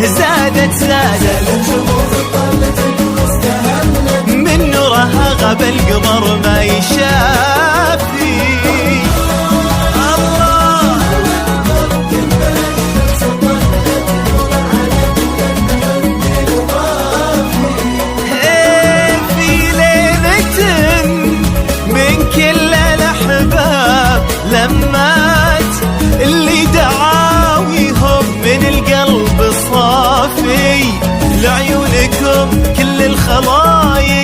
زادت من نورها غاب القمر ما يشافي. لمات اللي دعاويهم من القلب صافي، لعيونكم كل الخلايق